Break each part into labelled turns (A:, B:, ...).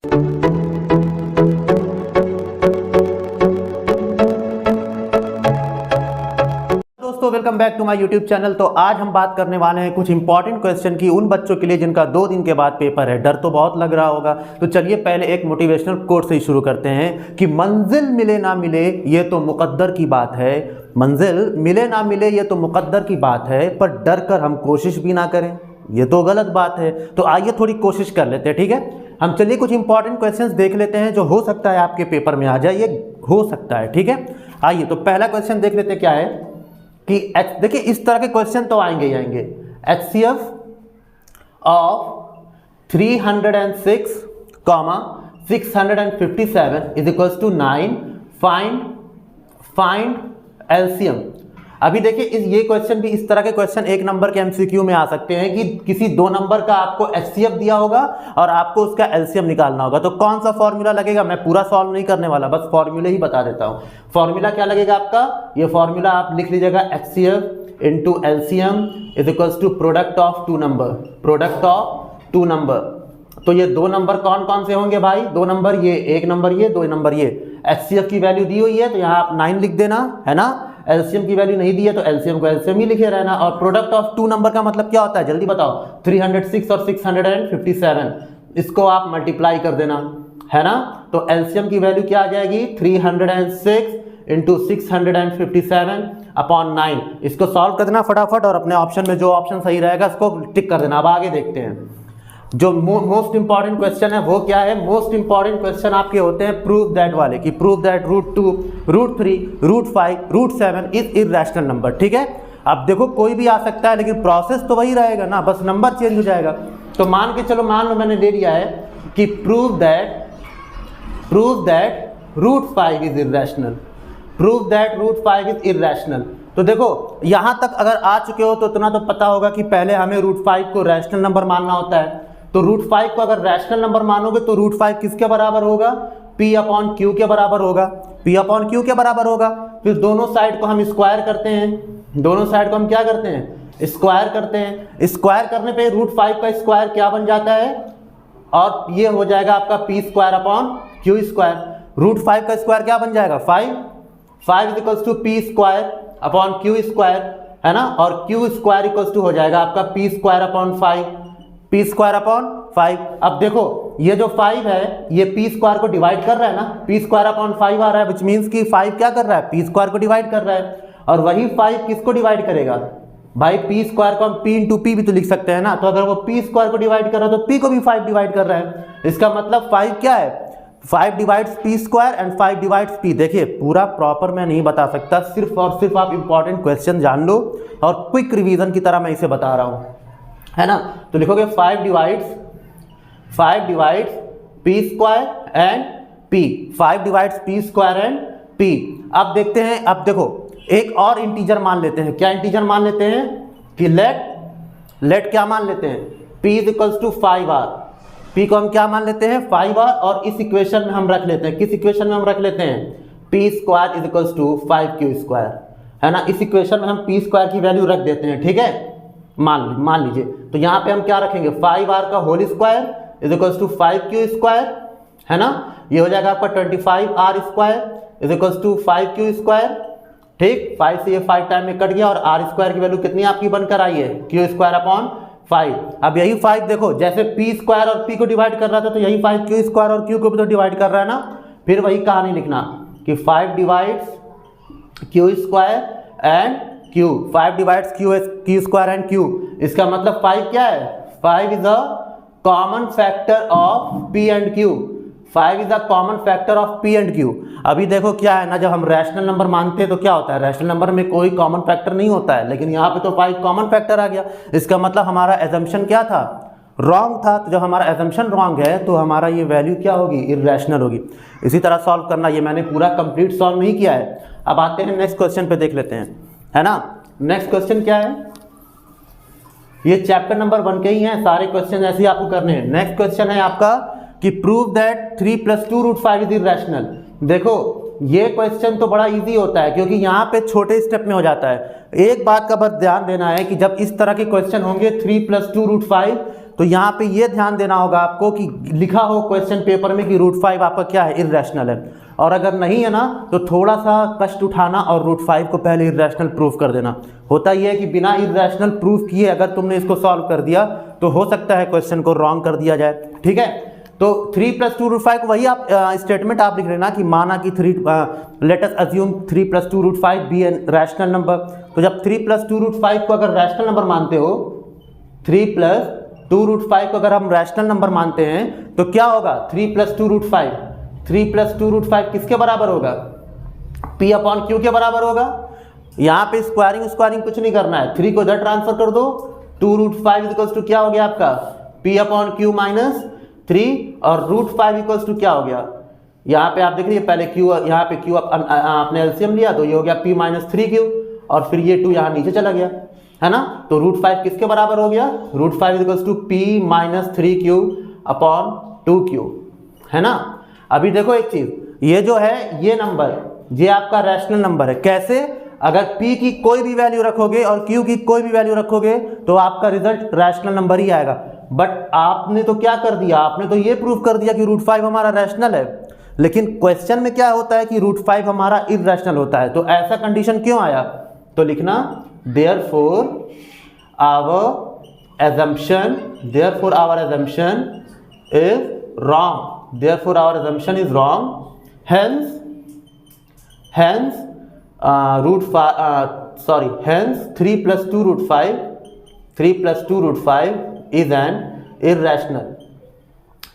A: दोस्तों welcome back to my YouTube channel. तो आज हम बात करने वाले हैं कुछ इंपॉर्टेंट क्वेश्चन की उन बच्चों के लिए जिनका 2 दिन के बाद पेपर है। डर तो बहुत लग रहा होगा, तो चलिए पहले एक मोटिवेशनल कोट से ही शुरू करते हैं कि मंजिल मिले ना मिले ये तो मुकद्दर की बात है। मंजिल मिले ना मिले ये तो मुकद्दर की बात है, पर डर कर हम कोशिश भी ना करें ये तो गलत बात है। तो आइए थोड़ी कोशिश कर लेते हैं, ठीक है। हम चलिए कुछ इंपॉर्टेंट क्वेश्चंस देख लेते हैं जो हो सकता है आपके पेपर में आ जाए, ये हो सकता है, ठीक है। आइए तो पहला क्वेश्चन देख लेते हैं क्या है कि देखिए इस तरह के क्वेश्चन तो आएंगे ही आएंगे। HCF of 306, 657 is equals to 9, find LCM. अभी देखिए ये क्वेश्चन भी इस तरह के क्वेश्चन 1 नंबर के MCQ में आ सकते हैं कि किसी 2 नंबर का आपको HCF दिया होगा और आपको उसका LCM निकालना होगा। तो कौन सा फॉर्मूला लगेगा, मैं पूरा सॉल्व नहीं करने वाला, बस फॉर्मूले ही बता देता हूं। फॉर्मूला क्या लगेगा आपका, ये फॉर्मूला आप लिख लीजिएगा, HCF into LCM is equals to product of 2 number, product of 2 number. तो ये 2 नंबर कौन कौन से होंगे भाई, 2 नंबर ये, 1 नंबर ये, 2 नंबर ये। HCF की वैल्यू दी हुई है तो यहाँ आप 9 लिख देना, है ना। LCM की वैल्यू नहीं दी है तो LCM को LCM ही लिखे रहना। और प्रोडक्ट ऑफ 2 नंबर का मतलब क्या होता है, जल्दी बताओ। 306 और 657, इसको आप मल्टीप्लाई कर देना, है ना। तो LCM की वैल्यू क्या आ जाएगी, 306 इंटू 657 अपॉन 9। इसको सॉल्व कर देना फटाफट और अपने ऑप्शन में जो ऑप्शन सही रहेगा उसको टिक कर देना। अब आगे देखते हैं जो मोस्ट इंपॉर्टेंट क्वेश्चन है वो क्या है। मोस्ट इंपॉर्टेंट क्वेश्चन आपके होते हैं प्रूव दैट वाले, कि prove that √2, √3, √5, √7 is irrational number, ठीक है। अब देखो कोई भी आ सकता है लेकिन प्रोसेस तो वही रहेगा ना, बस नंबर चेंज हो जाएगा। तो मान के चलो, मान लो मैंने ले लिया है कि prove that √5 is irrational, prove that √5 is irrational. तो देखो यहां तक अगर आ चुके हो तो इतना तो पता होगा कि पहले हमें √5 को रैशनल नंबर मानना होता है। तो √5 को अगर रैशनल नंबर मानोगे तो √5 किसके बराबर होगा, P अपॉन Q के बराबर होगा, P अपॉन Q के बराबर होगा। फिर दोनों साइड को हम स्क्वायर करते हैं, दोनों साइड को हम क्या करते हैं, स्क्वायर करते हैं। स्क्वायर करने पे √5 का स्क्वायर क्या बन जाता है, और ये हो जाएगा आपका P² अपॉन Q²। √5 का स्क्वायर क्या बन जाएगा, 5 is equals to P² upon Q², है ना। और Q² इक्वल्स टू हो जाएगा आपका P² अपॉन 5, P² अपॉन 5। अब देखो ये जो 5 है ये P² को डिवाइड कर रहा है ना, P² अपॉन 5 आ रहा है, विच मीन्स कि 5 क्या कर रहा है, P² को डिवाइड कर रहा है। और वही 5 किसको डिवाइड करेगा भाई, P² को हम P इंटू P भी तो लिख सकते हैं ना। तो अगर वो P² को डिवाइड कर रहा है तो P को भी 5 डिवाइड कर रहा है। इसका मतलब 5 क्या है, 5 divides P² and 5 divides P। देखिए पूरा प्रॉपर मैं नहीं बता सकता, सिर्फ और सिर्फ आप इंपॉर्टेंट क्वेश्चन जान लो और क्विक रिवीजन की तरह मैं इसे बता रहा हूँ, है ना। तो लिखोगे 5 divides P² and P, 5 divides P² and P। अब देखते हैं, अब देखो एक और इंटीजर मान लेते हैं। क्या इंटीजर मान लेते हैं कि लेट क्या मान लेते हैं, P is equals to 5R। P को हम क्या मान लेते हैं, 5R। और इस इक्वेशन में हम रख लेते हैं, किस इक्वेशन में हम रख लेते हैं, P² is equals to 5Q², है ना। इस इक्वेशन में हम P² की वैल्यू रख देते हैं, ठीक है। मान लीजिए तो यहाँ पे हम क्या रखेंगे, 5R का whole square is equals to 5Q², है ना। ये हो जाएगा आपका 25R² is equals to 5Q², ठीक। 5 से ये 5 टाइम में कट गया और R² की वैल्यू कितनी आपकी बनकर आई है, Q² अपॉन 5। अब यही 5 देखो जैसे P² और P को डिवाइड कर रहा था तो यही 5 Q² और Q को भी तो डिवाइड कर रहा है ना। फिर वही कहानी लिखना कि 5 divides Q² and Q, 5 divides Q² and Q। इसका मतलब 5 क्या है, 5 is a common factor of P and Q, 5 is a common factor of P and Q। अभी देखो क्या है ना, जब हम रैशनल नंबर मानते हैं तो क्या होता है, रैशनल नंबर में कोई कॉमन फैक्टर नहीं होता है, लेकिन यहाँ पे तो 5 कॉमन फैक्टर आ गया। इसका मतलब हमारा एजम्पशन क्या था, रॉन्ग था। तो जब हमारा एजम्पशन रॉन्ग है तो हमारा ये वैल्यू क्या होगी, इर्रेशनल होगी। इसी तरह सॉल्व करना, ये मैंने पूरा कंप्लीट सॉल्व नहीं किया है। अब आते हैं नेक्स्ट क्वेश्चन पे, देख लेते हैं, है ना। नेक्स्ट क्वेश्चन क्या है, ये चैप्टर नंबर 1 के ही हैं, सारे क्वेश्चन ऐसे ही आपको करने हैं। नेक्स्ट क्वेश्चन है आपका कि प्रूव दैट 3 + 2 √5 इज इर्रेशनल। देखो ये क्वेश्चन तो बड़ा इजी होता है क्योंकि यहाँ पे छोटे स्टेप में हो जाता है। एक बात का बस ध्यान देना है कि जब इस तरह के क्वेश्चन होंगे 3 + 2 √5 तो यहाँ पे ये ध्यान देना होगा आपको कि लिखा हो क्वेश्चन पेपर में कि √5 आपका क्या है, इर्रेशनल है, और अगर नहीं है ना तो थोड़ा सा कष्ट उठाना और √5 को पहले इर्रेशनल प्रूफ कर देना। होता यह है कि बिना इर्रेशनल प्रूफ किए अगर तुमने इसको सॉल्व कर दिया तो हो सकता है क्वेश्चन को रॉन्ग कर दिया जाए, ठीक है। तो 3 + 2 √5 को वही आप स्टेटमेंट आप लिख लेना कि माना कि let us assume 3 + 2 √5 be an rational number. तो जब 3 + 2 √5 को अगर रैशनल नंबर मानते हो, 3 + 2 √5 को अगर हम रैशनल नंबर मानते हैं तो क्या होगा, 3 + 2 √5, 3 + 2 √5 किसके बराबर होगा, P/Q के बराबर होगा। यहाँ पे स्क्वायरिंग कुछ नहीं करना है, 3 को इधर ट्रांसफर कर दो, 2 √5 = क्या हो गया आपका P/Q - 3 और √5 क्या हो गया, यहाँ पे आप देख लीजिए पहले Q, यहाँ पे Q आपने एलसीएम लिया तो ये हो गया P - 3Q और फिर ये 2 यहाँ नीचे चला गया, है ना। तो √5 किसके बराबर हो गया, √5 P - 3Q/2Q, है ना। अभी देखो एक चीज, ये जो है ये नंबर, ये आपका रैशनल नंबर है। कैसे, अगर P की कोई भी वैल्यू रखोगे और Q की कोई भी वैल्यू रखोगे तो आपका रिजल्ट रैशनल नंबर ही आएगा। बट आपने तो क्या कर दिया, आपने तो ये प्रूव कर दिया कि √5 हमारा रैशनल है, लेकिन क्वेश्चन में क्या होता है कि √5 हमारा इर्रेशनल होता है। तो ऐसा कंडीशन क्यों आया, तो लिखना therefore our assumption is wrong, therefore our assumption is wrong, hence hence 3 + 2 √5 is an irrational,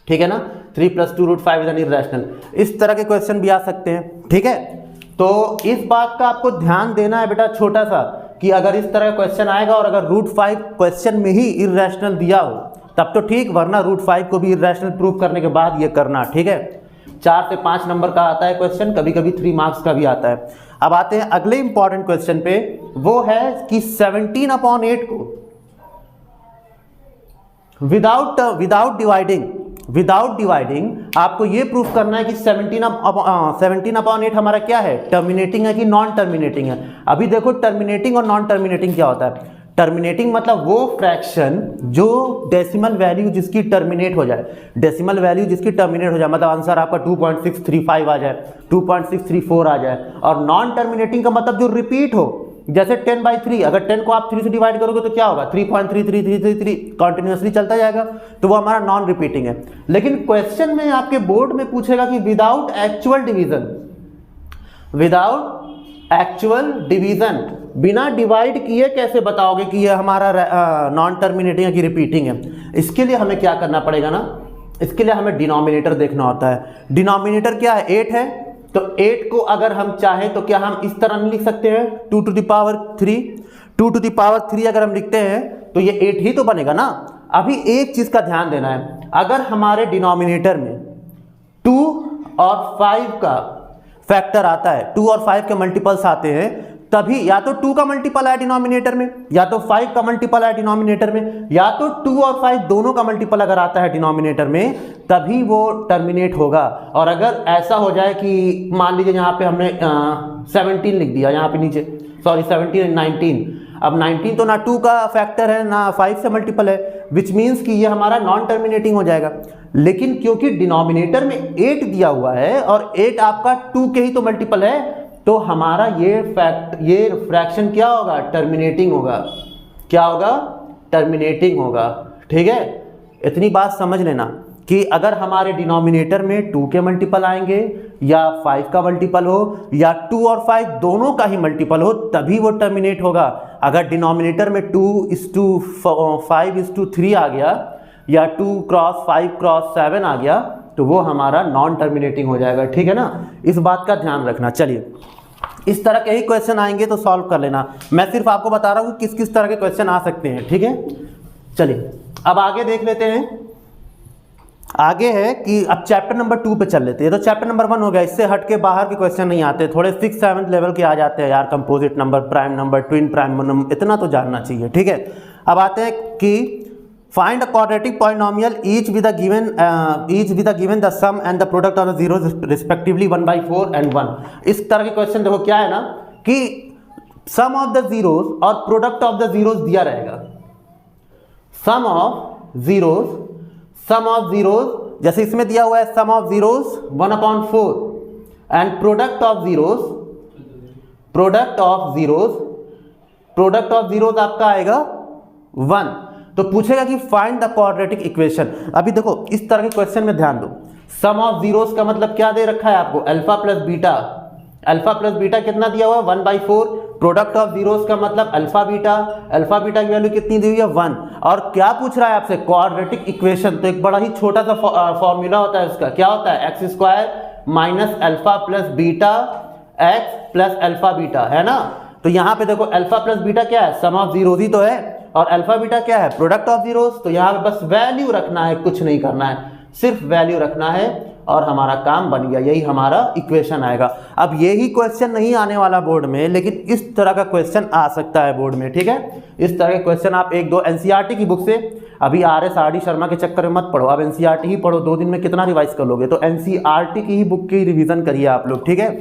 A: ठीक है ना। 3 + 2 √5 is an irrational। इस तरह के क्वेश्चन भी आ सकते हैं, ठीक है। तो इस बात का आपको ध्यान देना है बेटा छोटा सा, कि अगर इस तरह का क्वेश्चन आएगा और अगर √5 क्वेश्चन में ही इर्रेशनल दिया हो तब तो ठीक, वरना √5 को भी इर्रेशनल प्रूफ करने के बाद ये करना, ठीक है। 4 से 5 नंबर का आता है क्वेश्चन, कभी कभी 3 मार्क्स का भी आता है। अब आते हैं अगले इंपॉर्टेंट क्वेश्चन पे, वो है कि 17/8 को विदाउट डिवाइडिंग आपको ये प्रूफ करना है कि 17/8 हमारा क्या है, टर्मिनेटिंग है कि नॉन टर्मिनेटिंग है। अभी देखो टर्मिनेटिंग और नॉन टर्मिनेटिंग क्या होता है। टर्मिनेटिंग मतलब वो फ्रैक्शन जो डेसिमल वैल्यू जिसकी टर्मिनेट हो जाए, डेसिमल वैल्यू जिसकी टर्मिनेट हो जाए, मतलब आंसर आपका 2.635 आ जाए, 2.634 आ जाए। और नॉन टर्मिनेटिंग का मतलब जो रिपीट हो, जैसे 10/3, अगर 10 को आप 3 से डिवाइड करोगे तो क्या होगा, 3.33333 कंटिन्यूअसली चलता जाएगा, तो वो हमारा नॉन रिपीटिंग है। लेकिन क्वेश्चन में आपके बोर्ड में पूछेगा कि विदाउट एक्चुअल डिवीजन, बिना डिवाइड किए कैसे बताओगे कि ये हमारा नॉन टर्मिनेटिंग है कि रिपीटिंग है। इसके लिए हमें क्या करना पड़ेगा ना, इसके लिए हमें डिनोमिनेटर देखना होता है। डिनोमिनेटर क्या है, 8 है, तो 8 को अगर हम चाहें तो क्या हम इस तरह नहीं लिख सकते हैं, 2 to the power 3, 2 to the power 3 अगर हम लिखते हैं तो ये 8 ही तो बनेगा ना। अभी एक चीज का ध्यान देना है, अगर हमारे डिनोमिनेटर में 2 और 5 का फैक्टर आता है, 2 और 5 के मल्टीपल्स आते हैं, तभी या तो 2 का मल्टीपल है डिनोमिनेटर में, या तो 5 का मल्टीपल है डिनोमिनेटर में, या तो 2 और 5 दोनों का मल्टीपल अगर आता है डिनोमिनेटर में, तभी वो टर्मिनेट होगा। और अगर ऐसा हो जाए कि मान लीजिए यहाँ पे हमने 17 लिख दिया, यहाँ पे नीचे 17 and 19, अब 19 तो ना 2 का फैक्टर है ना 5 से मल्टीपल है, विच मीन्स कि ये हमारा नॉन टर्मिनेटिंग हो जाएगा। लेकिन क्योंकि डिनोमिनेटर में 8 दिया हुआ है और 8 आपका 2 के ही तो मल्टीपल है, तो हमारा ये फ्रैक्शन क्या होगा, टर्मिनेटिंग होगा। क्या होगा, टर्मिनेटिंग होगा, ठीक है। इतनी बात समझ लेना कि अगर हमारे डिनोमिनेटर में 2 के मल्टीपल आएंगे या 5 का मल्टीपल हो या 2 और 5 दोनों का ही मल्टीपल हो, तभी वो टर्मिनेट होगा। अगर डिनोमिनेटर में 2:5:3 आ गया या 2 क्रॉस 5 क्रॉस 7 आ गया, तो वो हमारा नॉन टर्मिनेटिंग हो जाएगा, ठीक है ना। इस बात का ध्यान रखना। चलिए, इस तरह के ही क्वेश्चन आएंगे तो सॉल्व कर लेना। मैं सिर्फ आपको बता रहा हूँ किस किस तरह के क्वेश्चन आ सकते हैं, ठीक है। चलिए अब आगे देख लेते हैं। आगे है कि अब चैप्टर नंबर 2 पे चल लेते हैं। तो चैप्टर नंबर 1 हो गया, इससे हट के बाहर के क्वेश्चन नहीं आते, थोड़े 6th 7th लेवल के आ जाते हैं यार। Composite number, prime number, twin prime number, इतना तो जानना चाहिए, ठीक है। अब आते हैं कि find a quadratic polynomial each with the given the sum and the product of the zeros respectively 1/4 and 1। इस तरह के क्वेश्चन देखो क्या है ना कि सम ऑफ द जीरोस और प्रोडक्ट ऑफ द जीरोस दिया रहेगा। Sum of zeros, sum of zeros, जैसे इसमें दिया हुआ है sum of zeros 1/4 and product of zeros, product of zeros आपका आएगा 1। तो पूछेगा कि फाइंड द क्वाड्रेटिक इक्वेशन। अभी देखो इस तरह के क्वेश्चन में ध्यान दो, सम ऑफ जीरोस का मतलब क्या दे रखा है आपको, alpha plus beta. Alpha plus beta कितना दिया हुआ है 1/4। प्रोडक्ट ऑफ जीरोस का मतलब अल्फा बीटा, अल्फा बीटा की वैल्यू कितनी दी हुई है 1। और क्या पूछ रहा है आपसे, क्वाड्रेटिक इक्वेशन। तो एक बड़ा ही छोटा सा फॉर्मूला होता है उसका, क्या होता है, x square minus alpha plus beta x plus alpha beta, है ना। तो यहाँ पे देखो अल्फा प्लस बीटा क्या है, सम ऑफ जीरोस ही तो है, और अल्फा बीटा क्या है, प्रोडक्ट ऑफ जीरोस। तो यहाँ पे बस वैल्यू रखना है, कुछ नहीं करना है, सिर्फ वैल्यू रखना है और हमारा काम बन गया, यही हमारा इक्वेशन आएगा। अब यही क्वेश्चन नहीं आने वाला बोर्ड में, लेकिन इस तरह का क्वेश्चन आ सकता है बोर्ड में, ठीक है। इस तरह के क्वेश्चन आप 1-2 एनसीईआरटी की बुक से, अभी RS-RD शर्मा के चक्कर में मत पढ़ो, अब एनसीईआरटी ही पढ़ो, 2 दिन में कितना रिवाइज कर लोगे। तो एनसीईआरटी की ही बुक की रिवीजन करिए आप लोग, ठीक है।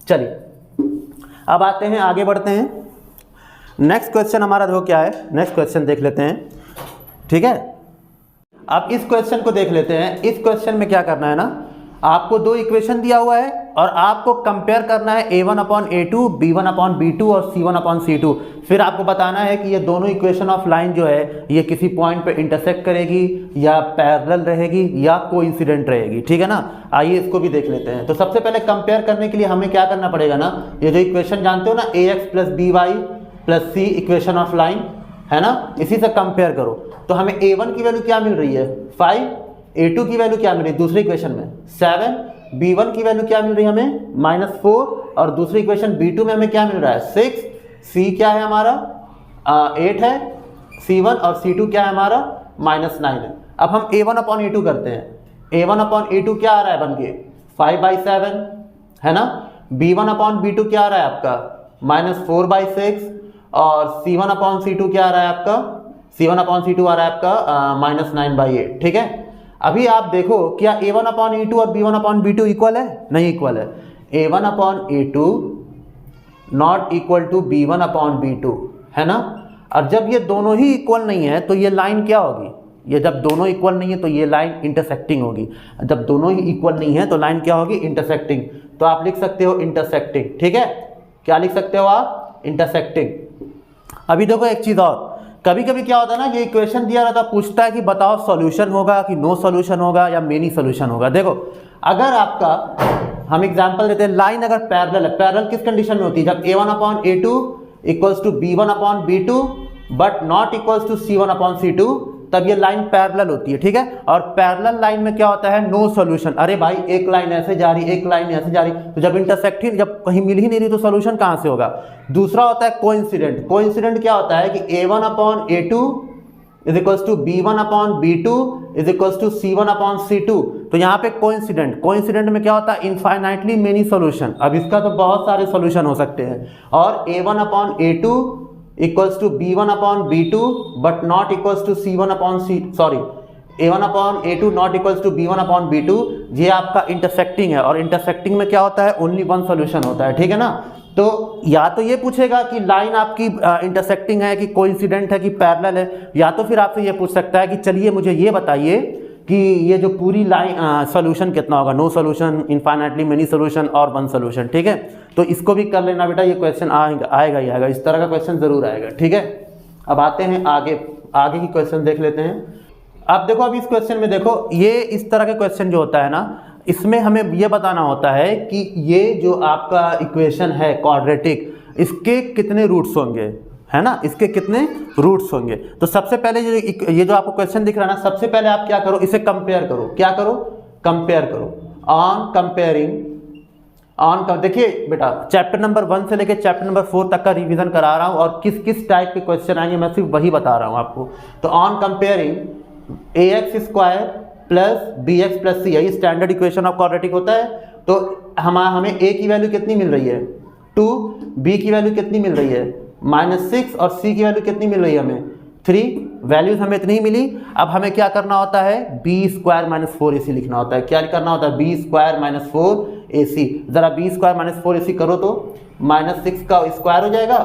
A: चलिए अब आते हैं, आगे बढ़ते हैं। नेक्स्ट क्वेश्चन हमारा देखो क्या है, नेक्स्ट क्वेश्चन देख लेते हैं, ठीक है। अब इस क्वेश्चन को देख लेते हैं। इस क्वेश्चन में क्या करना है ना, आपको 2 इक्वेशन दिया हुआ है और आपको कंपेयर करना है A1/A2, B1/B2 और C1/C2। फिर आपको बताना है कि ये दोनों इक्वेशन ऑफ लाइन जो है ये किसी पॉइंट पे इंटरसेक्ट करेगी या पैरेलल रहेगी या कोइंसिडेंट रहेगी, ठीक है ना। आइए इसको भी देख लेते हैं। तो सबसे पहले कंपेयर करने के लिए हमें क्या करना पड़ेगा ना, ये जो इक्वेशन जानते हो ना, AX + BY + C equation of line, है ना, इसी से कंपेयर करो। तो हमें A1 की वैल्यू क्या मिल रही है 5, A2 की वैल्यू क्या मिल रही है दूसरी इक्वेशन में 7, B1 की वैल्यू क्या मिल रही है हमें -4, और दूसरी इक्वेशन B2 में हमें क्या मिल रहा है 6, C क्या है हमारा 8 है, C1 और C2 क्या है हमारा -9 है। अब हम A1/A2 करते हैं। A1/A2 क्या आ रहा है बन के 5/7, है ना। B1/B2 क्या आ रहा है आपका -4/6, और C1/C2 क्या आ रहा है आपका, C1/C2 आ रहा है आपका -9/8, ठीक है। अभी आप देखो क्या A1/A2 और B1/B2 इक्वल है, नहीं इक्वल है। A1/A2 not equal to B1/B2, है ना। और जब ये दोनों ही इक्वल नहीं है तो ये लाइन क्या होगी, ये जब दोनों इक्वल नहीं है तो ये लाइन इंटरसेक्टिंग होगी। जब दोनों ही इक्वल नहीं है तो लाइन क्या होगी, इंटरसेक्टिंग। तो आप लिख सकते हो इंटरसेक्टिंग, ठीक है। क्या लिख सकते हो आप, इंटरसेक्टिंग। अभी देखो एक चीज और, कभी कभी क्या होता है ना, ये इक्वेशन दिया रहता है, पूछता है कि बताओ सॉल्यूशन होगा कि नो सॉल्यूशन होगा या मेनी सॉल्यूशन होगा। देखो अगर आपका, हम एग्जांपल देते हैं, लाइन अगर पैरेलल है, पैरेलल किस कंडीशन में होती है, जब A1/A2 equals to B1/B2 but not equals to C1/C2, तब ये लाइन पैरेलल होती है, ठीक है। और पैरेलल लाइन में क्या होता है, नो सॉल्यूशन। अरे भाई एक लाइन ऐसे जा रही, एक लाइन ऐसे जा रही, तो जब इंटरसेक्टिंग, जब कहीं मिल ही नहीं रही तो सॉल्यूशन कहाँ से होगा। दूसरा होता है कोइंसिडेंट। कोइंसिडेंट क्या होता है कि A1/A2 is equals to B1/B2 is equals to C1/C2। तो यहाँ पे कोइंसिडेंट, कोइंसिडेंट में क्या होता है, इनफाइनाइटली मेनी सॉल्यूशन। अब इसका तो बहुत सारे सॉल्यूशन हो सकते हैं। और A1/A2 equals to B1/B2 but not equals to A1/A2 not equals to B1/B2, ये आपका इंटरसेक्टिंग है। और इंटरसेक्टिंग में क्या होता है, ओनली 1 सॉल्यूशन होता है, ठीक है ना। तो या तो ये पूछेगा कि लाइन आपकी इंटरसेक्टिंग है कि कोइंसिडेंट है कि पैरेलल है, या तो फिर आपसे ये पूछ सकता है कि चलिए मुझे ये बताइए कि ये जो पूरी लाइन सॉल्यूशन कितना होगा, no solution, infinitely many solution और 1 सॉल्यूशन, ठीक है। तो इसको भी कर लेना बेटा, ये क्वेश्चन आएगा ही आएगा, इस तरह का क्वेश्चन जरूर आएगा, ठीक है। अब आते हैं आगे की क्वेश्चन देख लेते हैं। अब देखो, अब इस क्वेश्चन में देखो, ये इस तरह के क्वेश्चन जो होता है ना, इसमें हमें ये बताना होता है कि ये जो आपका इक्वेशन है क्वाड्रेटिक, इसके कितने रूट्स होंगे, है ना, इसके कितने रूट्स होंगे। तो सबसे पहले ये जो आपको क्वेश्चन दिख रहा है ना, सबसे पहले आप क्या करो, इसे कंपेयर करो। क्या करो, कंपेयर करो। ऑन कंपेयरिंग, देखिए बेटा, चैप्टर नंबर 1 से लेकर चैप्टर नंबर 4 तक का रिवीजन करा रहा हूँ, और किस किस टाइप के क्वेश्चन आएंगे मैं सिर्फ वही बता रहा हूँ आपको। तो on comparing AX² plus BX plus C, यही स्टैंडर्ड इक्वेशन ऑफ क्वाड्रेटिक होता है। तो हमें A की वैल्यू कितनी मिल रही है 2, B की वैल्यू कितनी मिल रही है -6, और C की वैल्यू कितनी मिल रही है हमें 3। वैल्यूज हमें इतनी ही मिली। अब हमें क्या करना होता है, B² - 4AC लिखना होता है। क्या करना होता है, B² - 4AC। जरा B² - 4AC करो तो -6 का स्क्वायर हो जाएगा,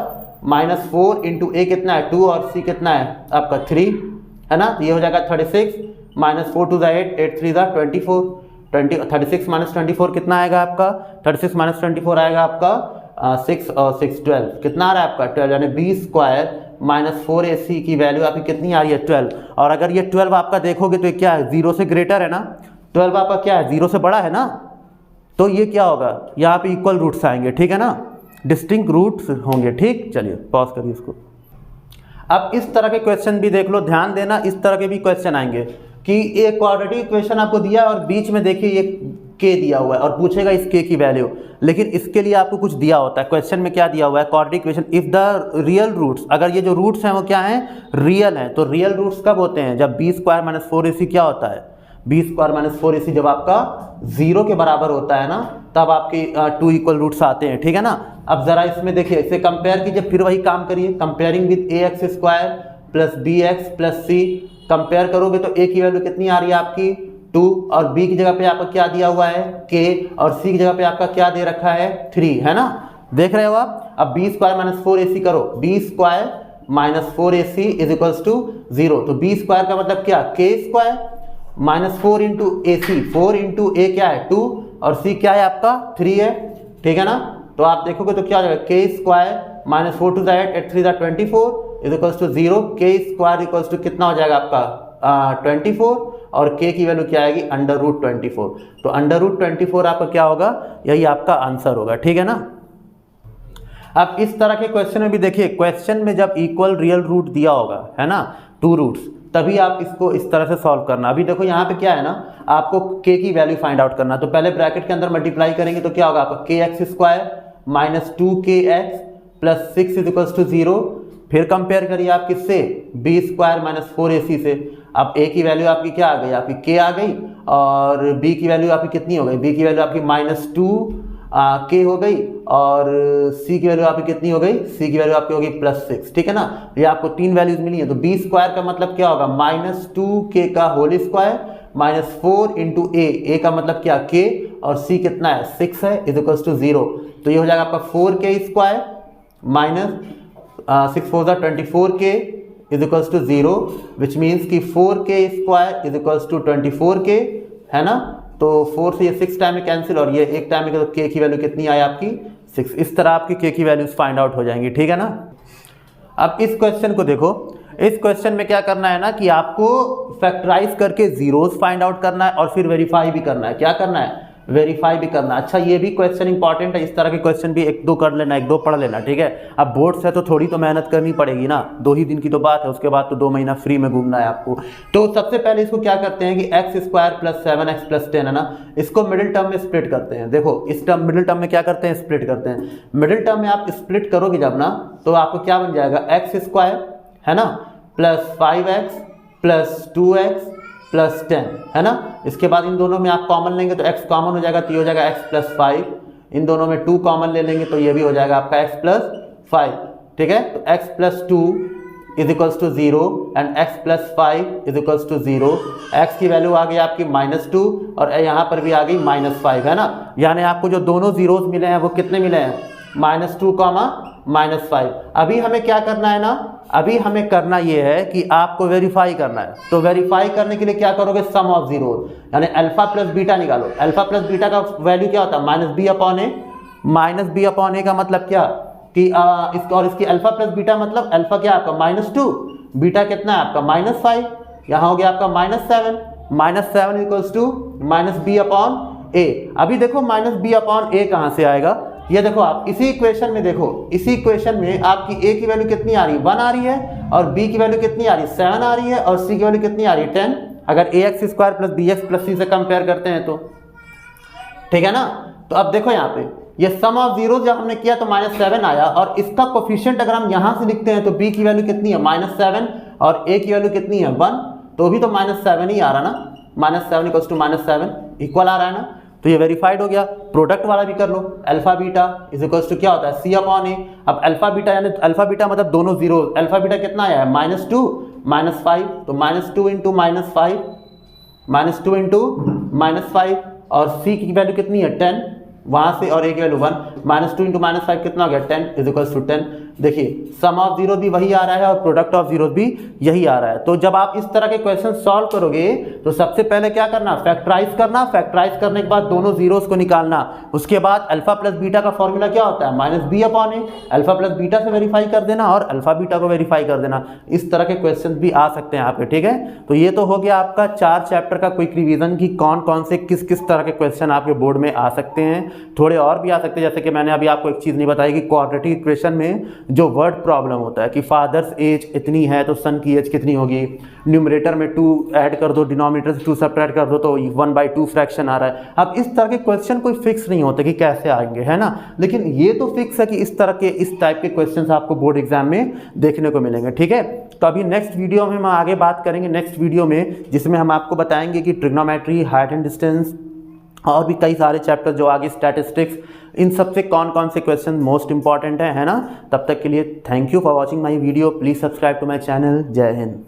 A: -4 × A कितना है 2 और C कितना है आपका 3, है ना। तो ये हो जाएगा 36 minus 4 to the 8, 8 3 the 24, 36 minus 24 कितना आएगा आपका, 36 माइनस 24 आएगा आपका 6 और 6 12, कितना आ रहा है आपका 12, यानी बी स्क्वायर माइनस 4ac की वैल्यू आपकी कितनी आ रही है 12। और अगर ये 12 आपका देखोगे तो ये क्या है, 0 से ग्रेटर है ना, 12 आपका क्या है 0 से बड़ा है ना, तो ये क्या होगा, यहाँ पे इक्वल रूट्स आएंगे, ठीक है ना, डिस्टिंक्ट रूट्स होंगे, ठीक। चलिए पॉज करिए इसको। अब इस तरह के क्वेश्चन भी देख लो, ध्यान देना, इस तरह के भी क्वेश्चन आएंगे कि एक क्वाड्रेटिक इक्वेशन आपको दिया और बीच में देखिए ये k दिया हुआ है और पूछेगा इस k की वैल्यू, लेकिन इसके लिए आपको कुछ दिया होता है। क्वेश्चन में क्या दिया हुआ है, quadratic equation if the real roots, अगर ये जो रूट्स हैं वो क्या हैं, रियल हैं, तो रियल रूट्स कब होते हैं, जब बी स्क्वायर माइनस 4ac क्या होता है, बी स्क्वायर माइनस 4ac जब आपका 0 के बराबर होता है ना, तब आपके 2 इक्वल रूट्स आते हैं, ठीक है ना। अब जरा इसमें देखिए, इसे कंपेयर कीजिए, फिर वही काम करिए, comparing with ax square plus bx plus c, compare करोगे तो a की वैल्यू कितनी आ रही है आपकी 2, और b की जगह पे आपका क्या दिया हुआ है k, और c की जगह पे आपका क्या दे रखा है 3, है ना, देख रहे हो आप। अब बी स्क्वायर माइनस 4ac करो, B square minus 4ac is equals to 0, तो बी स्क्वायर का मतलब क्या, k square minus 4 into A C, 4 into A क्या है 2 और c क्या है आपका 3 है, ठीक है ना। तो आप देखोगे तो क्या हो जाएगा, k square minus 4 to the 8, 8 3 the 24 is equals to 0, k square equals to कितना हो जाएगा आपका 24, और k की वैल्यू क्या आएगी अंडर रूट 24, तो अंडर रूट 24 आपका क्या होगा, यही आपका आंसर होगा, ठीक है ना। अब इस तरह के क्वेश्चन में भी देखिए, क्वेश्चन में जब इक्वल रियल रूट दिया होगा, है ना, 2 रूट्स, तभी आप इसको इस तरह से सॉल्व करना। अभी देखो यहाँ पे क्या है ना, आपको k की वैल्यू फाइंड आउट करना, तो पहले ब्रैकेट के अंदर मल्टीप्लाई करेंगे तो क्या होगा आपका kx square minus 2kx plus 6 is equals to 0, फिर कंपेयर करिए आप किससे, बी स्क्वायर माइनस 4ac से। अब a की वैल्यू आपकी क्या आ गई, आपकी k आ गई, और b की वैल्यू आपकी कितनी हो गई, b की वैल्यू आपकी माइनस 2 k हो गई, और c की वैल्यू आपकी कितनी हो गई, c की वैल्यू आपकी हो गई प्लस 6, ठीक है ना। ये आपको 3 वैल्यूज मिली है, तो b स्क्वायर का मतलब क्या होगा, माइनस 2k का whole square minus 4 into a का मतलब क्या k, और c कितना है 6 है, इज इक्वल्स टू 0, तो ये हो जाएगा आपका 4k square minus 6 4 24k is equals to 0, which means कि 4k square is equals to 24k, है ना। तो 4 से ये 6 टाइम में कैंसिल, और ये एक टाइम में, तो k की वैल्यू कितनी आई आपकी 6। इस तरह आपकी k की वैल्यूज फाइंड आउट हो जाएंगी, ठीक है ना। अब इस क्वेश्चन को देखो, इस क्वेश्चन में क्या करना है ना कि आपको फैक्टराइज करके जीरोस फाइंड आउट करना है, और फिर वेरीफाई भी करना है, क्या करना है, वेरीफाई भी करना। अच्छा, ये भी क्वेश्चन इंपॉर्टेंट है, इस तरह के क्वेश्चन भी 1-2 कर लेना, 1-2 पढ़ लेना, ठीक है। अब बोर्ड्स है तो थोड़ी तो मेहनत करनी पड़ेगी ना, 2 ही दिन की तो बात है, उसके बाद तो 2 महीना फ्री में घूमना है आपको। तो सबसे पहले इसको क्या करते हैं कि x square plus 7x plus 10 है ना, इसको मिडिल टर्म में स्प्लिट करते हैं। देखो इस टर्म मिडिल टर्म में क्या करते हैं, स्प्लिट करते हैं। मिडिल टर्म में आप स्प्लिट करोगे जब ना, तो आपको क्या बन जाएगा, एक्स स्क्वायर है ना plus 5x plus 2x plus 10, है ना। इसके बाद इन दोनों में आप कॉमन लेंगे तो x कॉमन हो जाएगा, तो ये हो जाएगा x प्लस 5, इन दोनों में 2 कॉमन ले लेंगे तो ये भी हो जाएगा आपका x प्लस 5, ठीक है। तो x plus 2 is equals to 0 and x plus 5 is equals to 0, x की वैल्यू आ गई आपकी -2 और यहाँ पर भी आ गई -5, है ना। यानी आपको जो दोनों जीरोस मिले हैं वो कितने मिले हैं, -2 -5। अभी हमें क्या करना है ना, अभी हमें करना ये है कि आपको वेरीफाई करना है। तो वेरीफाई करने के लिए क्या करोगे, सम ऑफ जीरो, यानी अल्फा प्लस बीटा निकालो। अल्फा प्लस बीटा का वैल्यू क्या होता है, -b/a। -b/a का मतलब क्या कि इसका और इसकी अल्फा प्लस बीटा मतलब अल्फा क्या आपका -2, बीटा कितना है आपका -5, यहाँ हो गया आपका -7, -7 इक्वल्स टू -b/a। अभी देखो -b/a कहाँ से आएगा, ये देखो आप इसी इक्वेशन में देखो, इसी इक्वेशन में आपकी a की वैल्यू कितनी आ रही है 1 आ रही है, और b की वैल्यू कितनी आ रही है 7 आ रही है, और c की वैल्यू कितनी आ रही है 10। अगर ax square plus bx plus c से कंपेयर करते हैं तो, ठीक है ना। तो अब देखो यहाँ पे ये सम ऑफ जीरो जब हमने किया तो -7 आया, और इसका कोफिशिएंट अगर हम यहाँ से लिखते हैं तो b की वैल्यू कितनी है -7 और a की वैल्यू कितनी है 1, तो भी तो -7 ही आ रहा ना, -7 इक्वल्स टू -7 इक्वल आ रहा है ना। तो ये वेरीफाइड हो गया। प्रोडक्ट वाला भी कर लो, alpha beta is equals to क्या होता है c/a। अब अल्फा बीटा यानी अल्फा बीटा मतलब दोनों जीरो, अल्फा बीटा कितना आया है -2 -5, तो -2 इंटू -5, -2 इंटू -5, और c की वैल्यू कितनी है 10, वहाँ से और a की वैल्यू 1, -2 × -5 कितना हो गया 10 = 10। देखिए सम ऑफ जीरो भी वही आ रहा है और प्रोडक्ट ऑफ जीरो भी यही आ रहा है। तो जब आप इस तरह के क्वेश्चन सॉल्व करोगे तो सबसे पहले क्या करना, फैक्टराइज करना, फैक्टराइज करने के बाद दोनों जीरोस को निकालना। उसके बाद अल्फा प्लस बीटा का फॉर्मूला क्या होता है, -b/a। अल्फा प्लस बीटा से वेरीफाई कर देना और अल्फा बीटा को वेरीफाई कर देना। इस तरह के क्वेश्चन भी आ सकते हैं आपके, ठीक है। तो ये तो हो गया आपका 4 चैप्टर का क्विक रिवीजन की कौन कौन से किस किस तरह के क्वेश्चन आपके बोर्ड में आ सकते हैं। थोड़े और भी आ सकते हैं, जैसे कि मैंने अभी आपको एक चीज़ नहीं बताई कि क्वाड्रेटिक इक्वेशन में जो वर्ड प्रॉब्लम होता है कि फादर्स एज इतनी है तो सन की एज कितनी होगी, न्यूमरेटर में 2 ऐड कर दो, डिनोमिनेटर से 2 सब्ट्रैक्ट कर दो तो 1/2 फ्रैक्शन आ रहा है। अब इस तरह के क्वेश्चन कोई फिक्स नहीं होते कि कैसे आएंगे, है ना, लेकिन ये तो फिक्स है कि इस तरह के इस टाइप के क्वेश्चंस आपको बोर्ड एग्जाम में देखने को मिलेंगे, ठीक है। तो अभी नेक्स्ट वीडियो में हम आगे बात करेंगे, नेक्स्ट वीडियो में, जिसमें हम आपको बताएंगे कि ट्रिग्नोमेट्री, हाइट एंड डिस्टेंस और भी कई सारे चैप्टर जो आगे स्टैटिस्टिक्स, इन सब से कौन कौन से क्वेश्चन मोस्ट इंपॉर्टेंट है ना। तब तक के लिए thank you for watching my video. Please subscribe to my channel. जय हिंद।